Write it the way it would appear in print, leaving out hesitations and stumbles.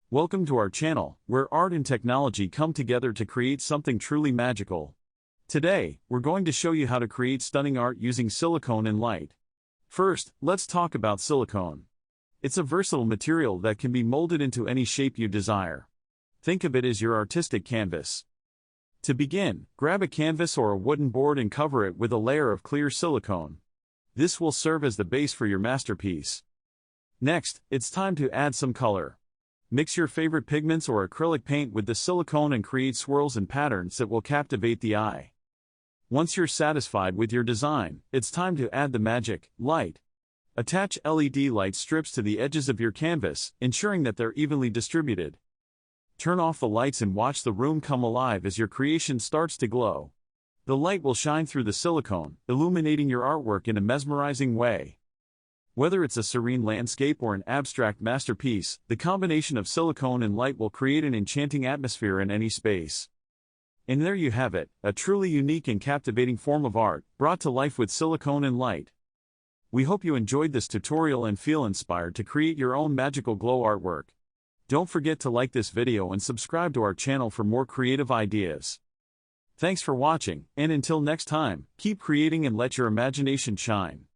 Welcome to our channel, where art and technology come together to create something truly magical. Today, we're going to show you how to create stunning art using silicone and light. First, let's talk about silicone. It's a versatile material that can be molded into any shape you desire. Think of it as your artistic canvas. To begin, grab a canvas or a wooden board and cover it with a layer of clear silicone. This will serve as the base for your masterpiece. Next, it's time to add some color. Mix your favorite pigments or acrylic paint with the silicone and create swirls and patterns that will captivate the eye. Once you're satisfied with your design, it's time to add the magic light. Attach LED light strips to the edges of your canvas, ensuring that they're evenly distributed. Turn off the lights and watch the room come alive as your creation starts to glow. The light will shine through the silicone, illuminating your artwork in a mesmerizing way. Whether it's a serene landscape or an abstract masterpiece, the combination of silicone and light will create an enchanting atmosphere in any space. And there you have it, a truly unique and captivating form of art, brought to life with silicone and light. We hope you enjoyed this tutorial and feel inspired to create your own magical glow artwork. Don't forget to like this video and subscribe to our channel for more creative ideas. Thanks for watching, and until next time, keep creating and let your imagination shine.